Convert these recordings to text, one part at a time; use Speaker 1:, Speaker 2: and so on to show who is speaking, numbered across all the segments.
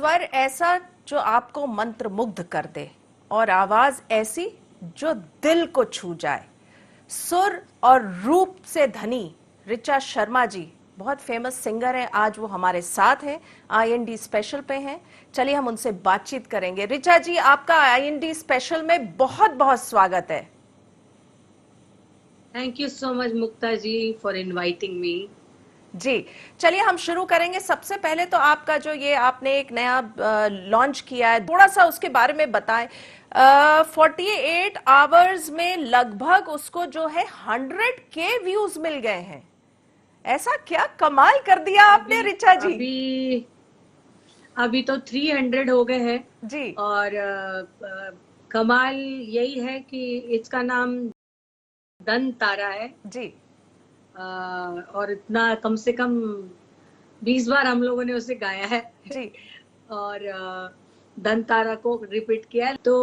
Speaker 1: स्वर ऐसा जो आपको मंत्रमुग्ध कर दे और आवाज ऐसी जो दिल को छू जाए। सुर और रूप से धनी ऋचा शर्मा जी बहुत फेमस सिंगर हैं, आज वो हमारे साथ हैं, आईएनडी स्पेशल पे हैं। चलिए हम उनसे बातचीत करेंगे। ऋचा जी, आपका आईएनडी स्पेशल में बहुत बहुत स्वागत है।
Speaker 2: Thank you so much Mukta ji for inviting me.
Speaker 1: जी चलिए हम शुरू करेंगे। सबसे पहले तो आपका जो ये आपने एक नया लॉन्च किया है, थोड़ा सा उसके बारे में बताएं। 48 आवर्स में लगभग उसको जो है 100K व्यूज मिल गए हैं। ऐसा क्या कमाल कर दिया आपने ऋचा जी।
Speaker 2: अभी तो 300 हो गए हैं
Speaker 1: जी
Speaker 2: और कमाल यही है कि इसका नाम दन तारा है।
Speaker 1: जी
Speaker 2: और इतना कम से कम 20 बार हम लोगों ने उसे गाया है
Speaker 1: जी
Speaker 2: और दन तारा को रिपीट किया है। तो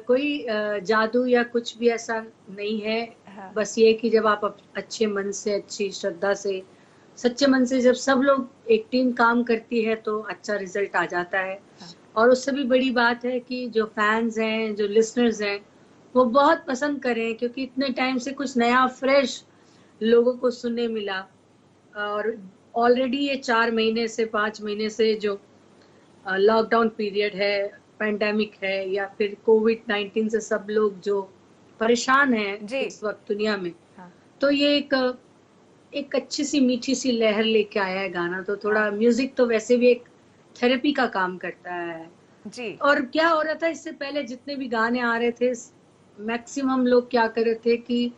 Speaker 2: कोई जादू या कुछ भी ऐसा नहीं है।
Speaker 1: हाँ।
Speaker 2: बस ये कि जब आप अच्छे मन से, अच्छी श्रद्धा से, सच्चे मन से जब सब लोग एक टीम काम करती है तो अच्छा रिजल्ट आ जाता है।
Speaker 1: हाँ।
Speaker 2: और उससे भी बड़ी बात है कि जो फैंस हैं, जो लिसनर्स हैं, वो बहुत पसंद करें, क्योंकि इतने टाइम से कुछ नया फ्रेश लोगों को सुनने मिला। और ऑलरेडी ये 4 महीने से 5 महीने से जो लॉकडाउन पीरियड है, पैंडेमिक है, या फिर कोविड-19 से सब लोग जो परेशान हैं
Speaker 1: जी
Speaker 2: इस वक्त दुनिया में,
Speaker 1: हाँ।
Speaker 2: तो ये एक अच्छी सी मीठी सी लहर लेके आया है गाना। तो थोड़ा म्यूजिक तो वैसे भी एक थेरेपी का काम करता है।
Speaker 1: जी
Speaker 2: और क्या हो रहा था, इससे पहले जितने भी गाने आ रहे थे, मैक्सिमम लोग क्या कर रहे थे कि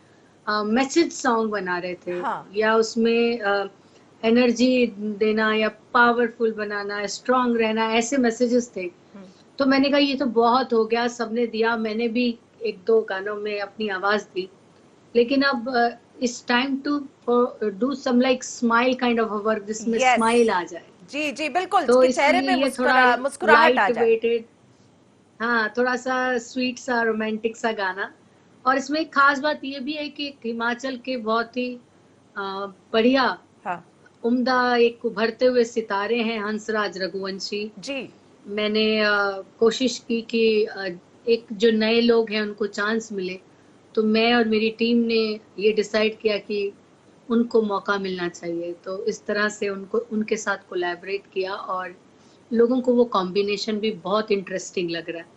Speaker 2: मैसेज सॉन्ग बना रहे थे।
Speaker 1: हाँ।
Speaker 2: या उसमें एनर्जी देना या पावरफुल बनाना, स्ट्रांग रहना, ऐसे मैसेजेस थे। तो मैंने कहा ये तो बहुत हो गया, सबने दिया, मैंने भी 1-2 गानों में अपनी आवाज दी, लेकिन अब it's time to do some like smile kind of work जिसमें
Speaker 1: यस
Speaker 2: स्माइल आ जाए।
Speaker 1: जी जी बिल्कुल,
Speaker 2: तो
Speaker 1: कि चेहरे
Speaker 2: इसलिए
Speaker 1: पे
Speaker 2: ये थोड़ा
Speaker 1: मुस्कुराहट आ
Speaker 2: लाइट
Speaker 1: जाए।
Speaker 2: वेटेड, हाँ, थोड़ा सा स्वीट सा रोमांटिक सा गाना। और इसमें एक खास बात ये भी है कि एक हिमाचल के बहुत ही बढ़िया,
Speaker 1: हाँ
Speaker 2: उम्दा, एक उभरते हुए सितारे हैं हंसराज रघुवंशी।
Speaker 1: जी
Speaker 2: मैंने कोशिश की कि एक जो नए लोग हैं उनको चांस मिले, तो मैं और मेरी टीम ने ये डिसाइड किया कि उनको मौका मिलना चाहिए। तो इस तरह से उनके साथ कोलैबोरेट किया और लोगों को वो कॉम्बिनेशन भी बहुत इंटरेस्टिंग लग रहा है।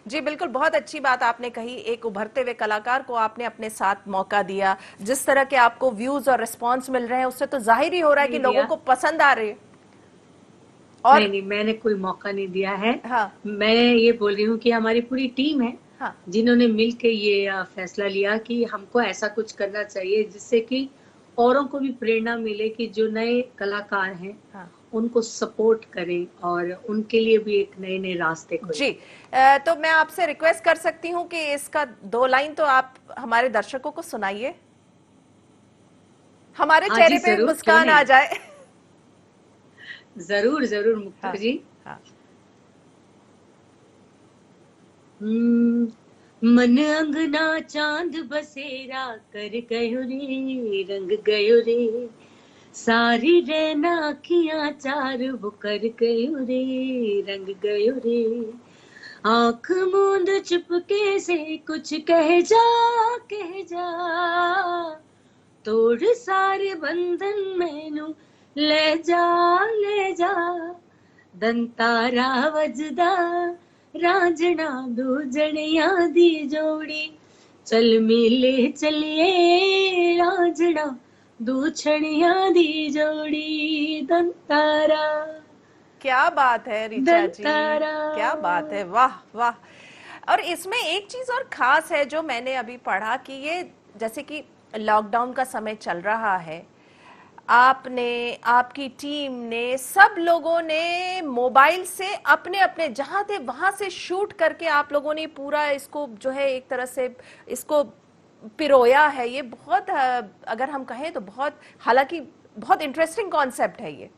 Speaker 1: जी बिल्कुल, बहुत अच्छी बात आपने कही। एक उभरते हुए कलाकार को आपने अपने साथ मौका दिया। जिस तरह के आपको व्यूज और रिस्पांस मिल रहे हैं उससे तो जाहिर ही हो रहा है कि
Speaker 2: नहीं
Speaker 1: लोगों
Speaker 2: दिया,
Speaker 1: को पसंद आ रही है।
Speaker 2: नहीं
Speaker 1: और
Speaker 2: नहीं, मैंने कोई मौका नहीं दिया है।
Speaker 1: हाँ
Speaker 2: मैं ये बोल रही हूँ कि हमारी पूरी टीम है
Speaker 1: हाँ
Speaker 2: जिन्होंने मिलकर ये फैसला लिया कि हमको ऐसा कुछ करना चाहिए जिससे कि औरों को भी प्रेरणा मिले कि जो नए कलाकार हैं
Speaker 1: हाँ
Speaker 2: उनको सपोर्ट करें और उनके लिए भी एक नए नए रास्ते खुले।
Speaker 1: जी। तो मैं आपसे रिक्वेस्ट कर सकती हूँ कि इसका 2 लाइन तो आप हमारे दर्शकों को सुनाइए, हमारे
Speaker 2: हाँ जी,
Speaker 1: चेहरे पे
Speaker 2: जरूर, क्यों
Speaker 1: मुस्कान आ
Speaker 2: नहीं।
Speaker 1: जाए।
Speaker 2: जरूर जरूर मुक्ता
Speaker 1: हाँ
Speaker 2: जी।
Speaker 1: हाँ
Speaker 2: मन अंगना चांद बसेरा कर गयो रे, रंग गयो रे, सारी रहना अखियां चार वो कर गयो रे, रंग गयो रे, आंख मूंद चुपके से कुछ कह जा, कह जा, तोड़ सारे बंधन मैनू ले जा, ले जा, दंतारा वजदा रांझना दो जड़ियां दी जोड़ी, चल मेले चलिए रांझना दो छड़ियां दी जोड़ी, दंतारा,
Speaker 1: क्या बात है ऋचा जी,
Speaker 2: दंतारा।
Speaker 1: क्या बात है, वाह वाह। और इसमें एक चीज और खास है जो मैंने अभी पढ़ा कि ये जैसे कि लॉकडाउन का समय चल रहा है, आपने, आपकी टीम ने, सब लोगों ने मोबाइल से अपने अपने जहां थे वहां से शूट करके आप लोगों ने पूरा इसको जो है एक तरह से इसको पिरोया है। ये बहुत अगर हम कहें तो बहुत, हालांकि बहुत इंटरेस्टिंग कॉन्सेप्ट है ये।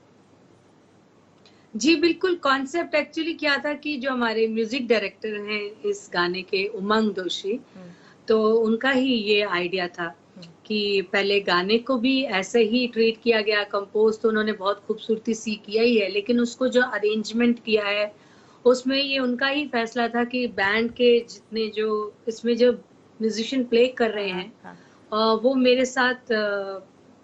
Speaker 2: जी बिल्कुल, कॉन्सेप्ट एक्चुअली क्या था कि जो हमारे म्यूजिक डायरेक्टर हैं इस गाने के, उमंग दोषी, तो उनका ही ये आइडिया था कि पहले गाने को भी ऐसे ही ट्रीट किया गया, कंपोज तो उन्होंने बहुत खूबसूरती से किया ही है, लेकिन उसको जो अरेंजमेंट किया है उसमें ये उनका ही फैसला था कि बैंड के जितने जो इसमें जो म्यूजिशियन प्ले कर रहे
Speaker 1: हाँ,
Speaker 2: हैं
Speaker 1: हाँ,
Speaker 2: वो मेरे साथ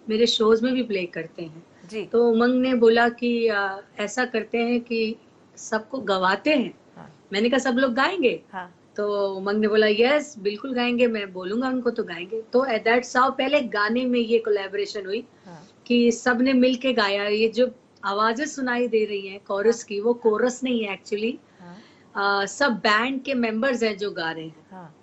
Speaker 2: मेरे शोज में भी प्ले करते हैं।
Speaker 1: जी,
Speaker 2: तो उमंग ने बोला कि ऐसा करते हैं कि सबको गवाते हैं।
Speaker 1: हाँ,
Speaker 2: मैंने कहा सब लोग गाएंगे?
Speaker 1: हाँ,
Speaker 2: तो उमंग ने बोला यस बिल्कुल गाएंगे, मैं बोलूंगा उनको तो गाएंगे। तो दैट्स हाउ पहले गाने में ये कोलैबोरेशन हुई
Speaker 1: हाँ,
Speaker 2: कि सबने मिलके गाया। ये जो आवाजें सुनाई दे रही हैं
Speaker 1: हाँ,
Speaker 2: कोरस की, वो
Speaker 1: हाँ,
Speaker 2: कोरस नहीं है एक्चुअली,
Speaker 1: हाँ,
Speaker 2: सब बैंड के मेंबर्स हैं जो गा रहे हैं।
Speaker 1: हाँ,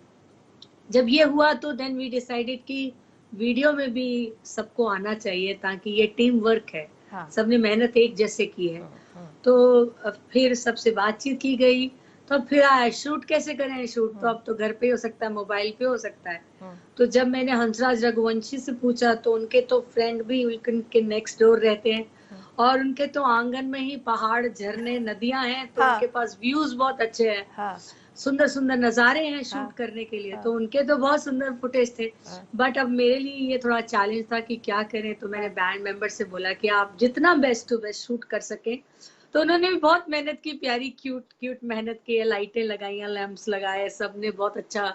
Speaker 2: जब ये हुआ तो देन वी डिसाइडेड कि वीडियो में भी सबको आना चाहिए, ताकि ये टीम वर्क है,
Speaker 1: हाँ,
Speaker 2: सबने मेहनत एक जैसे की है।
Speaker 1: हम्म,
Speaker 2: तो फिर सबसे बातचीत की गई। तो फिर आया शूट कैसे करें, शूट तो
Speaker 1: हम्म,
Speaker 2: अब तो घर पे हो सकता है, मोबाइल पे हो सकता है।
Speaker 1: हम्म,
Speaker 2: तो जब मैंने हंसराज रघुवंशी से पूछा तो उनके तो फ्रेंड भी उनके नेक्स्ट डोर रहते हैं,
Speaker 1: हम्म,
Speaker 2: और उनके तो आंगन में ही पहाड़, झरने, नदियां हैं, तो
Speaker 1: हाँ,
Speaker 2: उनके पास व्यूज बहुत अच्छे हैं,
Speaker 1: हाँ,
Speaker 2: सुंदर सुंदर नजारे हैं
Speaker 1: हाँ,
Speaker 2: शूट करने के लिए।
Speaker 1: हाँ,
Speaker 2: तो उनके तो बहुत सुंदर फुटेज थे।
Speaker 1: हाँ,
Speaker 2: बट अब मेरे लिए ये थोड़ा चैलेंज था कि क्या करें। तो मैंने
Speaker 1: हाँ,
Speaker 2: बैंड मेंबर से बोला कि आप जितना बेस्ट टू बेस्ट शूट कर सकें। तो उन्होंने भी बहुत मेहनत की, प्यारी क्यूट क्यूट मेहनत की है, लाइटें लगाई, लैंप्स लगाए, सबने बहुत अच्छा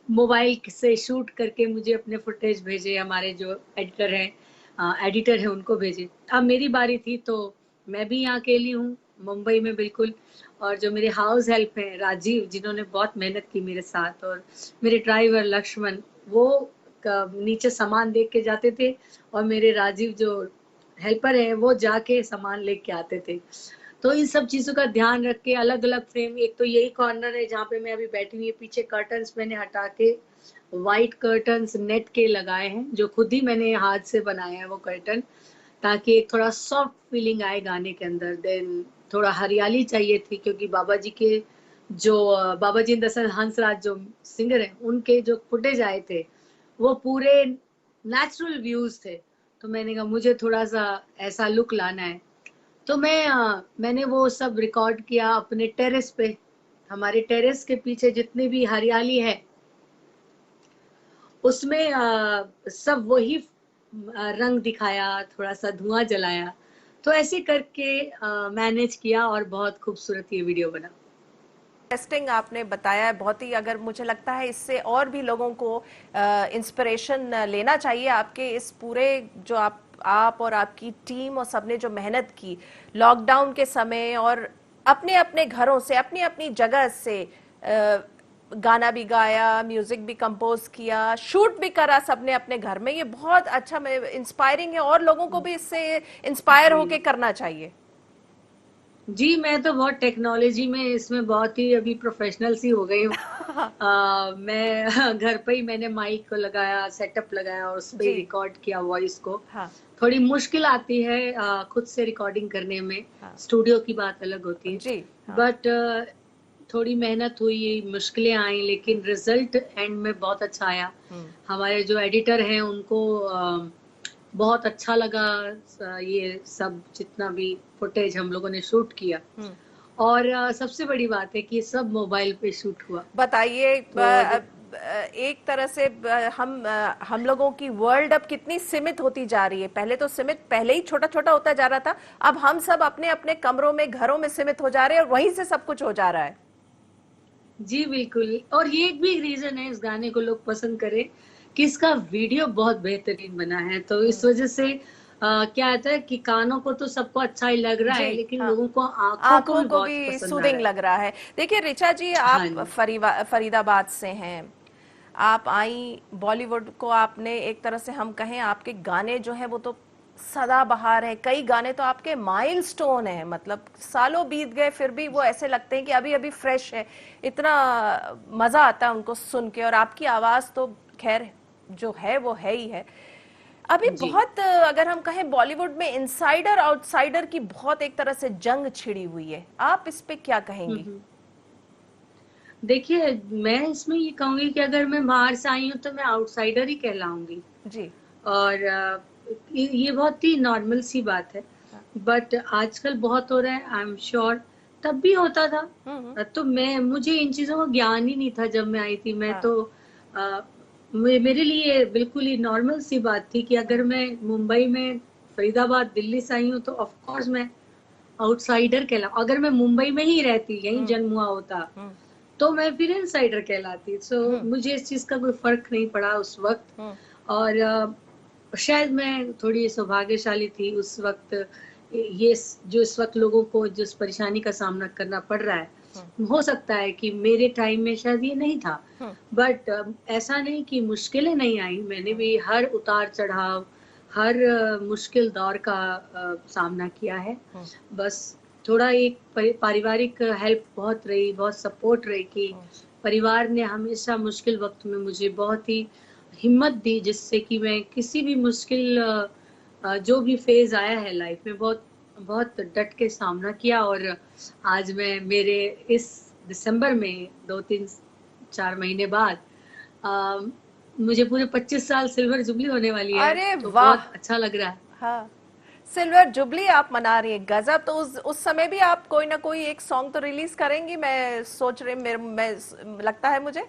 Speaker 2: मोबाइल से शूट करके मुझे अपने फुटेज भेजे। हमारे जो एडिटर है उनको भेजे। अब मेरी बारी थी, तो मैं भी यहाँ अकेली हूँ मुंबई में बिल्कुल। और जो मेरे हाउस हेल्प है राजीव, जिन्होंने बहुत मेहनत की मेरे साथ, और मेरे ड्राइवर लक्ष्मण, वो नीचे सामान देख के जाते थे, और मेरे राजीव जो हेल्पर है वो जाके सामान लेके आते थे। तो इन सब चीजों का ध्यान रख के अलग अलग फ्रेम, एक तो यही कॉर्नर है जहाँ पे मैं अभी बैठी हुई, पीछे कर्टन्स मैंने हटा के व्हाइट कर्टन्स नेट के लगाए हैं, जो खुद ही मैंने हाथ से बनाए हैं वो कर्टन, ताकि एक थोड़ा सॉफ्ट फीलिंग आए गाने के अंदर। देन थोड़ा हरियाली चाहिए थी, क्योंकि बाबा जी के जो बाबा जी दरअसल हंसराज जो सिंगर है, उनके जो फुटेज आए थे वो पूरे नेचुरल व्यूज थे। तो मैंने कहा मुझे थोड़ा सा ऐसा लुक लाना है। तो मैंने वो सब रिकॉर्ड किया अपने टेरेस पे। हमारे टेरेस के पीछे जितनी भी हरियाली है उसमें सब वही रंग दिखाया, थोड़ा सा धुआं जलाया। तो ऐसे करके मैनेज किया, और बहुत खूबसूरत ये वीडियो बना।
Speaker 1: इंटरेस्टिंग आपने बताया है, बहुत ही, अगर मुझे लगता है इससे और भी लोगों को इंस्पिरेशन लेना चाहिए आपके इस पूरे, जो आप और आपकी टीम और सबने जो मेहनत की लॉकडाउन के समय, और अपने अपने घरों से, अपनी अपनी जगह से गाना भी गाया, म्यूजिक भी कंपोज किया, शूट भी करा सबने अपने घर में। ये बहुत अच्छा, इंस्पायरिंग है, और लोगों को भी इससे इंस्पायर
Speaker 2: जी
Speaker 1: होके करना चाहिए।
Speaker 2: जी, मैं तो बहुत टेक्नोलॉजी में इसमें बहुत ही अभी प्रोफेशनल सी हो गई हूँ। मैं घर पे ही मैंने माइक को लगाया, सेटअप लगाया, और उस पे
Speaker 1: जी,
Speaker 2: रिकॉर्ड किया वॉइस को।
Speaker 1: हाँ,
Speaker 2: थोड़ी मुश्किल आती है खुद से रिकॉर्डिंग करने में,
Speaker 1: हाँ,
Speaker 2: स्टूडियो की बात अलग होती है।
Speaker 1: जी, हाँ,
Speaker 2: बट थोड़ी मेहनत हुई, मुश्किलें आई, लेकिन रिजल्ट एंड में बहुत अच्छा आया।
Speaker 1: हम्म,
Speaker 2: हमारे जो एडिटर हैं उनको बहुत अच्छा लगा ये सब जितना भी फुटेज हम लोगों ने शूट किया।
Speaker 1: हम्म।
Speaker 2: और सबसे बड़ी बात है कि ये सब मोबाइल पे शूट हुआ।
Speaker 1: बताइए,
Speaker 2: तो
Speaker 1: एक तरह से हम लोगों की वर्ल्ड अब कितनी सीमित होती जा रही है। पहले तो सीमित, पहले ही छोटा छोटा होता जा रहा था, अब हम सब अपने अपने कमरों में, घरों में सीमित हो जा रहे हैं, और वहीं से सब कुछ हो जा रहा है।
Speaker 2: जी बिल्कुल, और ये एक भी रीजन है इस गाने को लोग पसंद करें कि इसका वीडियो बहुत बेहतरीन बना है। तो इस वजह से क्या होता है कि कानों को तो सबको अच्छा ही लग रहा
Speaker 1: जी,
Speaker 2: है, लेकिन
Speaker 1: हाँ,
Speaker 2: लोगों को आंखों को
Speaker 1: आंखों
Speaker 2: भी
Speaker 1: को
Speaker 2: बहुत
Speaker 1: भी
Speaker 2: पसंद आ रहा
Speaker 1: सूदिंग
Speaker 2: है।
Speaker 1: लग रहा है। देखिए ऋचा जी,
Speaker 2: हाँ
Speaker 1: आप
Speaker 2: जी।
Speaker 1: फरीदाबाद से हैं, आप आई बॉलीवुड को, आपने एक तरह से हम कहें, आपके गाने जो हैं वो तो सदाबहार है, कई गाने तो आपके माइलस्टोन है, मतलब सालों बीत गए फिर भी वो ऐसे लगते हैं कि अभी अभी फ्रेश है। इतना मजा आता है उनको सुन के, और आपकी आवाज तो खैर जो है वो है ही है। अभी
Speaker 2: जी।
Speaker 1: बहुत, अगर हम कहें बॉलीवुड में इनसाइडर आउटसाइडर की बहुत एक तरह से जंग छिड़ी हुई है, आप इस पे क्या कहेंगी?
Speaker 2: हम्म। देखिए, मैं इसमें ये कहूंगी कि अगर मैं बाहर से आई हूँ तो मैं आउटसाइडर ही कहलाऊंगी।
Speaker 1: जी,
Speaker 2: और ये बहुत ही नॉर्मल सी बात है।
Speaker 1: हाँ,
Speaker 2: बट आजकल बहुत हो रहा है, आई एम श्योर तब भी होता था।
Speaker 1: हम्म,
Speaker 2: तो मैं मुझे इन चीजों का ज्ञान ही नहीं था जब मैं आई थी। मैं
Speaker 1: हाँ,
Speaker 2: तो मेरे लिए बिल्कुल ही नॉर्मल सी बात थी कि अगर मैं मुंबई में फरीदाबाद दिल्ली से आई हूँ तो ऑफ कोर्स मैं आउटसाइडर अगर मैं मुंबई में ही रहती, यहीं जन्म हुआ होता,
Speaker 1: हम्म
Speaker 2: तो मैं फिर इनसाइडर कहलाती। सो
Speaker 1: हम्म
Speaker 2: मुझे इस चीज का कोई फर्क नहीं पड़ा उस वक्त।
Speaker 1: हम्म
Speaker 2: और शायद मैं थोड़ी सौभाग्यशाली थी उस वक्त। ये जो इस वक्त लोगों को जिस परेशानी का सामना करना पड़ रहा है, हो सकता है कि मेरे टाइम में शायद ये नहीं था।
Speaker 1: हम्म
Speaker 2: बट ऐसा नहीं कि मुश्किलें नहीं आई, मैंने भी हर उतार चढ़ाव, हर मुश्किल दौर का सामना किया है।
Speaker 1: हम्म
Speaker 2: बस थोड़ा एक पारिवारिक हेल्प बहुत रही, बहुत सपोर्ट रही कि परिवार ने हमेशा मुश्किल वक्त में मुझे बहुत ही हिम्मत दी, जिससे कि मैं किसी भी मुश्किल जो भी फेज आया है लाइफ में, बहुत बहुत डट के सामना किया। और आज मैं मेरे इस दिसंबर में 2-3-4 महीने बाद अ, मुझे पूरे 25 साल सिल्वर जुबली होने वाली है,
Speaker 1: अरे
Speaker 2: तो
Speaker 1: वाह।
Speaker 2: बहुत अच्छा लग रहा है।
Speaker 1: हाँ, सिल्वर जुबली आप मना रही हैं, गजब। तो उस समय भी आप कोई ना कोई एक सॉन्ग तो रिलीज करेंगी, मैं सोच रही, मेरे मैं लगता है मुझे।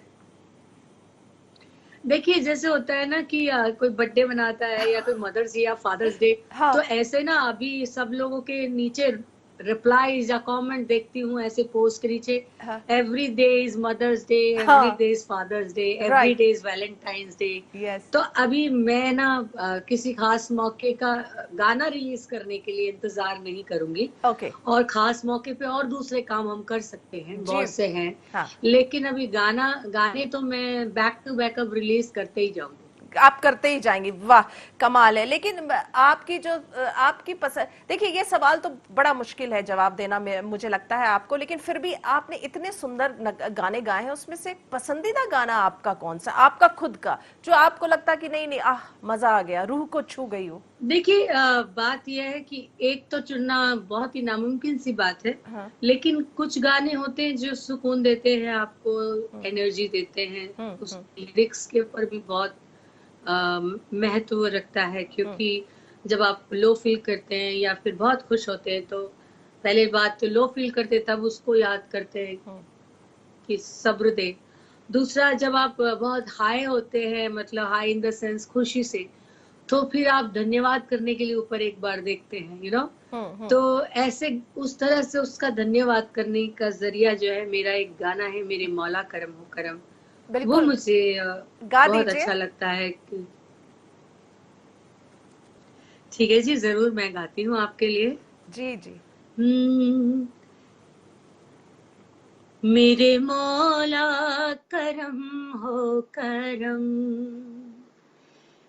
Speaker 2: देखिए, जैसे होता है ना कि कोई बर्थडे मनाता है या कोई मदर्स डे या फादर्स डे, तो
Speaker 1: हाँ
Speaker 2: ऐसे ना अभी सब लोगों के नीचे रिप्लाईज या कमेंट देखती हूँ ऐसे पोस्ट के नीचे,
Speaker 1: हाँ
Speaker 2: every day is Mother's Day, every
Speaker 1: हाँ।
Speaker 2: Day is Father's Day, every
Speaker 1: right.
Speaker 2: Day is Valentine's Day.
Speaker 1: Yes.
Speaker 2: तो अभी मैं ना किसी खास मौके का गाना रिलीज करने के लिए इंतजार नहीं करूंगी।
Speaker 1: ओके।
Speaker 2: और खास मौके पे और दूसरे काम हम कर सकते हैं,
Speaker 1: जी।
Speaker 2: बहुत से हैं।
Speaker 1: हाँ,
Speaker 2: लेकिन अभी गाने तो मैं बैक टू बैक अब रिलीज करते ही जाऊंगी।
Speaker 1: आप करते ही जाएंगी, वाह। कमाल है। लेकिन आपकी जो आपकी पसंद, देखिए ये सवाल तो बड़ा मुश्किल है जवाब देना, मुझे लगता है आपको, लेकिन फिर भी आपने इतने सुंदर गाने गाए हैं, उसमें से पसंदीदा गाना आपका कौन सा, आपका खुद का, जो आपको लगता कि नहीं नहीं, आह मजा आ गया, रूह को छू गई हो।
Speaker 2: देखिए, बात यह है कि एक तो चुनना बहुत ही नामुमकिन सी बात है।
Speaker 1: हाँ।
Speaker 2: लेकिन कुछ गाने होते हैं जो सुकून देते हैं आपको, एनर्जी देते हैं। उस
Speaker 1: हम्म।
Speaker 2: लिरिक्स के ऊपर भी बहुत महत्व रखता है, क्योंकि जब आप लो फील करते हैं या फिर बहुत खुश होते हैं, तो पहले बात तो लो फील करते तब उसको याद करते हैं कि सब्र दे। दूसरा, जब आप बहुत हाई होते हैं, मतलब हाई इन द सेंस खुशी से, तो फिर आप धन्यवाद करने के लिए ऊपर एक बार देखते हैं, तो ऐसे उस तरह से उसका धन्यवाद करने का जरिया जो है, मेरा एक गाना है, मेरे मौला करम हो करम। वो
Speaker 1: बिल्कुल,
Speaker 2: मुझे
Speaker 1: गा
Speaker 2: बहुत
Speaker 1: दीजिए।
Speaker 2: अच्छा लगता है ठीक है जी, जरूर मैं गाती हूँ आपके लिए।
Speaker 1: जी जी।
Speaker 2: हम्म, मेरे मौला करम हो करम,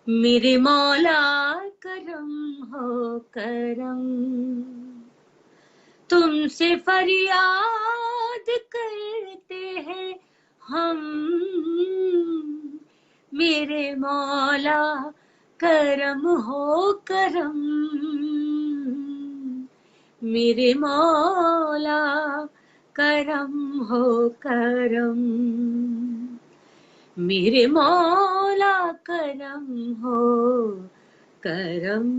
Speaker 2: मेरे मौला करम हो करम, तुमसे फरियाद करते हैं हम, मेरे मौला करम हो करम, मेरे मौला करम हो करम, मेरे मौला करम हो करम।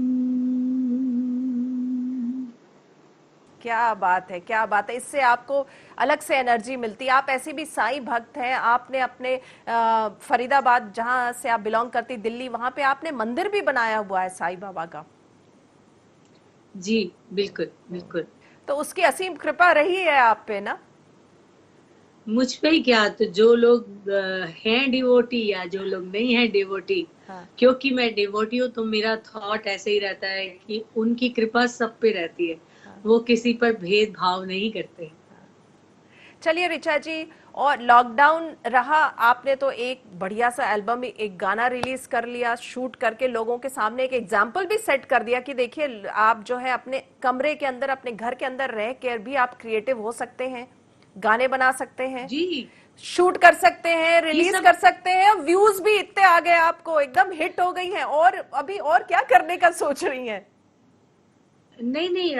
Speaker 1: क्या बात है, क्या बात है। इससे आपको अलग से एनर्जी मिलती है। आप ऐसे भी साईं भक्त हैं। आपने अपने फरीदाबाद, जहां से आप बिलोंग करती, दिल्ली, वहां पे आपने मंदिर भी बनाया हुआ है साईं बाबा का।
Speaker 2: जी, बिल्कुल बिल्कुल।
Speaker 1: तो उसकी असीम कृपा रही है आप पे ना।
Speaker 2: मुझ पे ही क्या, तो जो लोग हैं डिवोटी या जो लोग नहीं है डिवोटी,
Speaker 1: हाँ।
Speaker 2: क्योंकि मैं डिवोटी हूँ तो मेरा थॉट ऐसे ही रहता है कि उनकी कृपा सब पे रहती है,
Speaker 1: हाँ।
Speaker 2: वो किसी पर भेदभाव नहीं करते।
Speaker 1: चलिए ऋचा जी, और लॉकडाउन रहा, आपने तो एक बढ़िया सा एल्बम, एक गाना रिलीज कर लिया, शूट करके लोगों के सामने एक एग्जाम्पल भी सेट कर दिया कि देखिए आप जो है अपने कमरे के अंदर, अपने घर के अंदर रह कर भी आप क्रिएटिव हो सकते हैं, गाने बना सकते हैं,
Speaker 2: जी,
Speaker 1: शूट कर सकते हैं,
Speaker 2: ये
Speaker 1: रिलीज
Speaker 2: सब
Speaker 1: कर सकते हैं, व्यूज भी इतने आ गए, आपको एकदम हिट हो गई हैं, और अभी और क्या करने का सोच रही हैं।
Speaker 2: नहीं नहीं,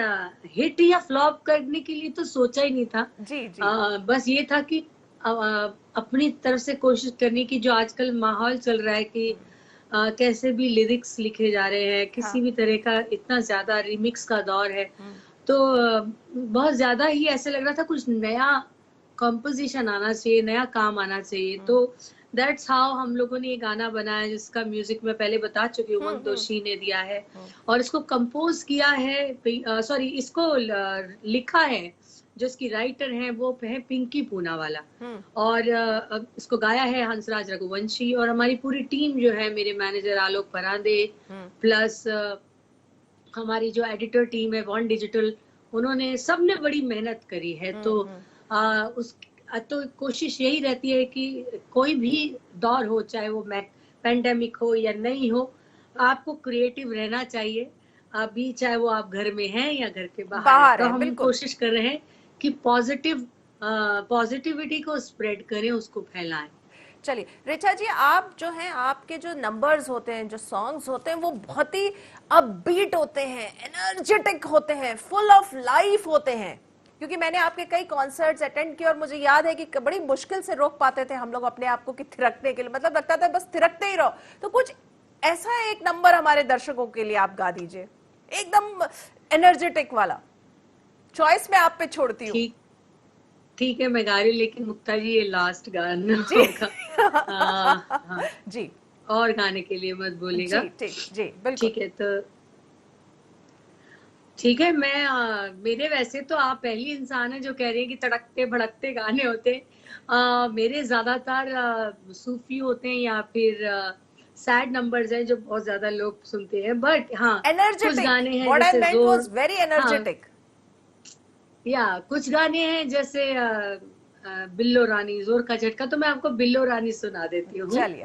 Speaker 2: हिट या फ्लॉप करने के लिए तो सोचा ही नहीं था।
Speaker 1: जी जी।
Speaker 2: बस ये था कि अपनी तरफ से कोशिश करने की, जो आजकल माहौल चल रहा है कि कैसे भी लिरिक्स लिखे जा रहे हैं,
Speaker 1: हाँ।
Speaker 2: किसी भी तरह का इतना ज्यादा रिमिक्स का दौर है। तो बहुत ज्यादा ही ऐसे लग रहा था कुछ नया कंपोजिशन आना चाहिए, नया काम आना चाहिए। तो दैट्स हाउ हम लोगों ने ये गाना बनाया, जिसका म्यूजिक मैं पहले बता चुकी हूँ, उमंग दोशी ने दिया है। और इसको कंपोज किया है, सॉरी, इसको लिखा है, जो इसकी राइटर है वो है पिंकी पूनावाला, और इसको गाया है हंसराज रघुवंशी। और हमारी पूरी टीम जो है, मेरे मैनेजर आलोक परांदे, प्लस हमारी जो एडिटर टीम है वन डिजिटल, उन्होंने सबने बड़ी मेहनत करी है। तो कोशिश यही रहती है कि कोई भी दौर हो, चाहे वो पेंडेमिक हो या नहीं हो, आपको क्रिएटिव रहना चाहिए। अभी चाहे वो आप घर में हैं या घर के बाहर तो हम कोशिश कर रहे हैं कि पॉजिटिविटी को स्प्रेड करें, उसको फैलाएं।
Speaker 1: चलिए ऋचा जी, आप जो हैं, आपके जो नंबर्स होते हैं, जो सॉन्ग्स होते हैं, वो बहुत ही अपबीट होते हैं, एनर्जेटिक होते हैं, फुल ऑफ लाइफ होते हैं। क्योंकि मैंने आपके कई कॉन्सर्ट्स अटेंड किए और मुझे याद है कि बड़ी मुश्किल से रोक पाते थे हम लोग अपने आप को कि थिरकने के लिए, मतलब लगता था बस थिरकते ही रहो। तो कुछ ऐसा एक नंबर हमारे दर्शकों के लिए आप गा दीजिए, एकदम एनर्जेटिक वाला। चॉइस मैं आप पे छोड़ती हूँ।
Speaker 2: ठीक है, मैं गा रही हूँ, लेकिन मुक्ता जी ये लास्ट गाना होगा।
Speaker 1: जी,
Speaker 2: और गाने के लिए मत बोलिएगा।
Speaker 1: जी बिल्कुल।
Speaker 2: ठीक है, तो ठीक है। मेरे वैसे तो आप पहली इंसान है जो कह रही है कि तड़कते भड़कते गाने होते हैं। मेरे ज्यादातर सूफी होते हैं या फिर सैड नंबर्स हैं जो बहुत ज्यादा लोग सुनते हैं। बट हाँ, कुछ गाने हैं जैसे जोर,
Speaker 1: वेरी एनर्जेटिक।
Speaker 2: या कुछ गाने हैं जैसे बिल्लो रानी, जोर का झटका। तो मैं आपको बिल्लो रानी सुना देती हूँ।
Speaker 1: चलिए।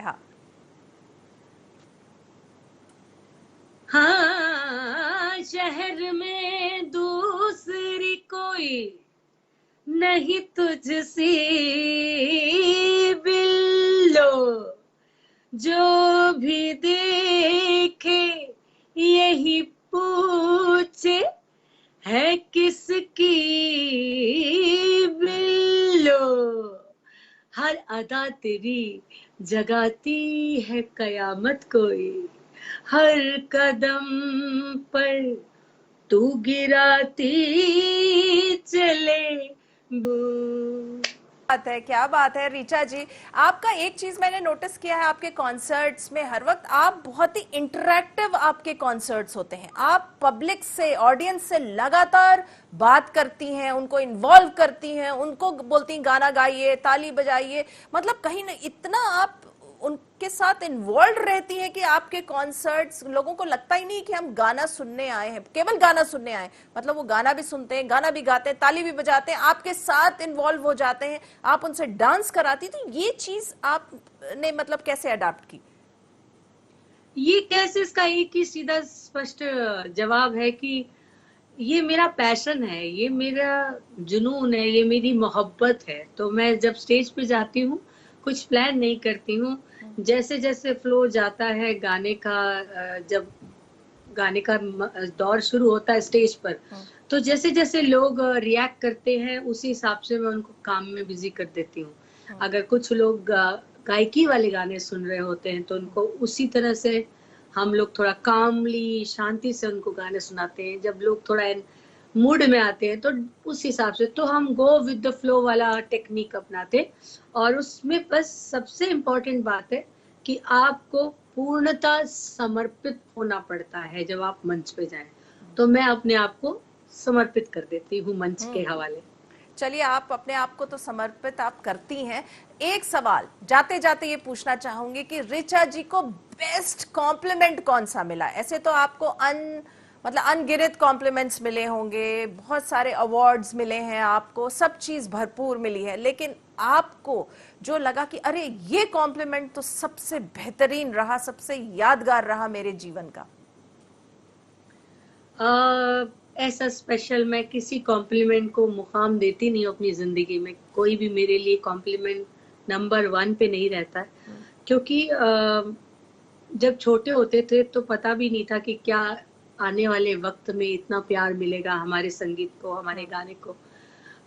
Speaker 2: हाँ, शहर में दूसरी कोई नहीं तुझसी बिल्लो, जो भी देखे यही पूछे है किसकी बिल्लो, हर अदा तेरी जगाती है कयामत कोई, हर कदम पर तू गिराती चले।
Speaker 1: क्या बात है ऋचा जी। आपका एक चीज मैंने नोटिस किया है आपके कॉन्सर्ट्स में, हर वक्त आप बहुत ही इंटरैक्टिव आपके कॉन्सर्ट्स होते हैं। आप पब्लिक से, ऑडियंस से लगातार बात करती हैं, उनको इन्वॉल्व करती हैं, उनको बोलती हैं गाना गाइए, ताली बजाइए। मतलब कहीं ना इतना आप उनके साथ इन्वॉल्व रहती है कि आपके कॉन्सर्ट्स, लोगों को लगता ही नहीं कि हम गाना सुनने आए हैं, केवल गाना सुनने आए। मतलब वो गाना भी सुनते हैं, गाना भी गाते हैं, ताली भी बजाते हैं, आपके साथ इन्वॉल्व हो जाते हैं, आप उनसे डांस कराती। तो ये चीज आपने मतलब कैसे अडॉप्ट की?
Speaker 2: ये कैसे, इसका एक ही सीधा स्पष्ट जवाब है कि ये मेरा पैशन है, ये मेरा जुनून है, ये मेरी मोहब्बत है। तो मैं जब स्टेज पे जाती हूँ कुछ प्लान नहीं करती हूँ, जैसे जैसे फ्लो जाता है गाने का, जब गाने का दौर शुरू होता है स्टेज पर, तो जैसे जैसे लोग रिएक्ट करते हैं उसी हिसाब से मैं उनको काम में बिजी कर देती हूँ। अगर कुछ लोग गायकी वाले गाने सुन रहे होते हैं तो उनको उसी तरह से हम लोग थोड़ा कामली, शांति से उनको गाने सुनाते हैं। जब लोग थोड़ा मूड में आते हैं तो उस हिसाब से तो हम गो विद द फ्लो वाला टेक्निक अपनाते। और उसमें बस सबसे इम्पोर्टेंट बात है कि आपको पूर्णतः समर्पित होना पड़ता है जब आप मंच पे जाएं। तो मैं अपने आप को समर्पित कर देती हूँ मंच के हवाले।
Speaker 1: चलिए, आप अपने आप को तो समर्पित आप करती हैं। एक सवाल जाते जाते ये पूछना चाहूंगी कि ऋचा जी को बेस्ट कॉम्प्लीमेंट कौन सा मिला? ऐसे तो आपको अनगिनत कॉम्प्लीमेंट्स मिले होंगे, बहुत सारे अवार्ड्स मिले हैं आपको, सब चीज भरपूर मिली है, लेकिन आपको जो लगा कि अरे ये कॉम्प्लीमेंट तो सबसे बेहतरीन रहा, सबसे यादगार रहा मेरे जीवन का?
Speaker 2: ऐसा स्पेशल मैं किसी कॉम्प्लीमेंट को मुकाम देती नहीं हूँ अपनी जिंदगी में। कोई भी मेरे लिए कॉम्प्लीमेंट नंबर 1 पे नहीं रहता, क्योंकि जब छोटे होते थे तो पता भी नहीं था कि क्या आने वाले वक्त में इतना प्यार मिलेगा हमारे संगीत को, हमारे गाने को।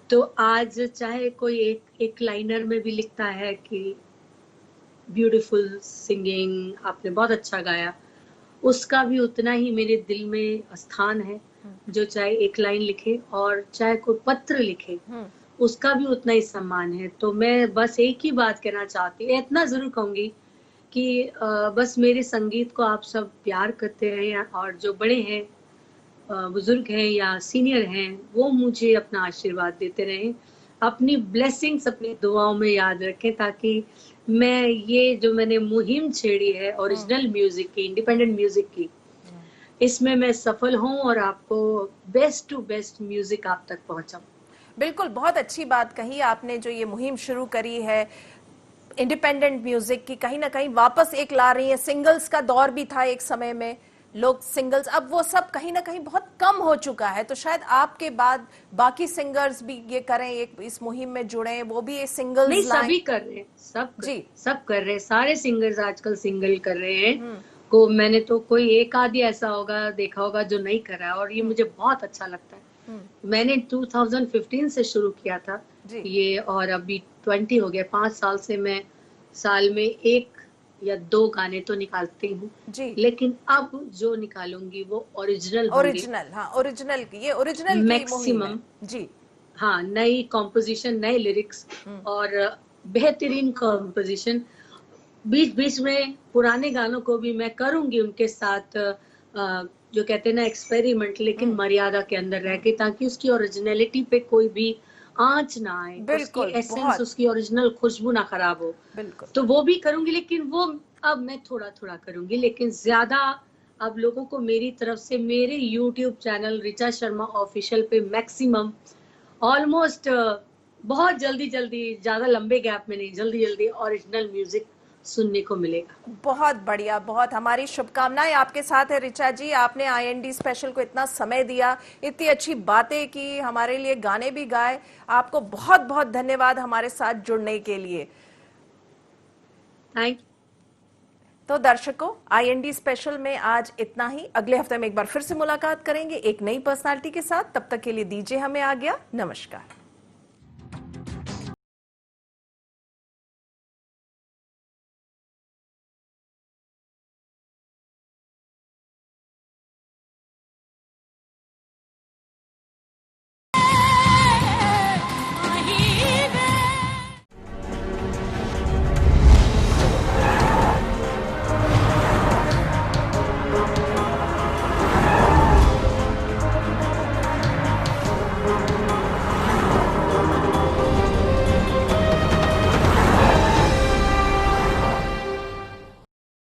Speaker 2: तो आज चाहे कोई एक लाइनर में भी लिखता है कि ब्यूटीफुल सिंगिंग, आपने बहुत अच्छा गाया, उसका भी उतना ही मेरे दिल में स्थान है जो चाहे एक लाइन लिखे और चाहे कोई पत्र लिखे, उसका भी उतना ही सम्मान है। तो मैं बस एक ही बात कहना चाहती हूँ, इतना ज़रूर कहूँगी कि बस मेरे संगीत को आप सब प्यार करते रहें और जो बड़े हैं, बुजुर्ग हैं या सीनियर हैं, वो मुझे अपना आशीर्वाद देते रहें। अपनी ब्लेसिंग्स अपनी दुआओं में याद रखें, ताकि मैं ये जो मैंने मुहिम छेड़ी है ओरिजिनल म्यूजिक की, इंडिपेंडेंट म्यूजिक की, इसमें मैं सफल हूँ और आपको बेस्ट टू बेस्ट म्यूजिक आप तक पहुंचाऊं।
Speaker 1: बिल्कुल, बहुत अच्छी बात कही आपने, जो ये मुहिम शुरू करी है इंडिपेंडेंट म्यूजिक की, कहीं ना कहीं वापस एक ला रही है। सिंगल्स का दौर भी था एक समय में, लोग सिंगल्स, अब वो सब कहीं ना कहीं बहुत कम हो चुका है। तो शायद आपके बाद बाकी सिंगर्स भी ये करें, एक इस मुहिम में जुड़े, वो भी ये सिंगल्स
Speaker 2: नहीं,
Speaker 1: लाएं।
Speaker 2: सभी कर रहे हैं,
Speaker 1: जी।
Speaker 2: सब कर रहे हैं, सारे सिंगर्स आजकल सिंगल कर रहे हैं। को मैंने तो कोई एक आदि ऐसा होगा देखा होगा जो नहीं कर रहा है, और ये मुझे बहुत अच्छा लगता है। मैंने 2015 से शुरू किया था ये, और अभी 20 हो गया। 5 साल से मैं साल में 1 या 2 गाने तो निकालती हूँ, लेकिन अब जो निकालूंगी वो ओरिजिनल होंगे।
Speaker 1: ओरिजिनल, हाँ, ओरिजिनल की, ये ओरिजिनल की
Speaker 2: मैक्सिमम।
Speaker 1: जी
Speaker 2: हाँ, नई कॉम्पोजिशन, नए लिरिक्स और बेहतरीन कॉम्पोजिशन। बीच बीच में पुराने गानों को भी मैं करूंगी उनके साथ, जो कहते हैं ना एक्सपेरिमेंट, लेकिन मर्यादा के अंदर रह के, ताकि उसकी ओरिजिनलिटी पे कोई भी आंच ना आए, उसकी एसेंस, उसकी ओरिजिनल खुशबू ना खराब हो। तो वो भी करूंगी, लेकिन वो अब मैं थोड़ा थोड़ा करूंगी, लेकिन ज्यादा अब लोगों को मेरी तरफ से मेरे YouTube channel Richa Sharma official पे मैक्सिमम ऑलमोस्ट बहुत जल्दी जल्दी, ज्यादा लंबे गैप में नहीं, जल्दी जल्दी ओरिजिनल म्यूजिक सुनने को मिलेगा।
Speaker 1: बहुत बढ़िया, बहुत हमारी शुभकामनाएं आपके साथ है ऋचा जी। आपने IND स्पेशल को इतना समय दिया, इतनी अच्छी बातें की, हमारे लिए गाने भी गाए। आपको बहुत बहुत धन्यवाद हमारे साथ जुड़ने के लिए।
Speaker 2: Thank you.
Speaker 1: तो दर्शकों, IND स्पेशल में आज इतना ही। अगले हफ्ते में एक बार फिर से मुलाकात करेंगे एक नई पर्सनालिटी के साथ। तब तक के लिए दीजिए हमें आज्ञा। नमस्कार।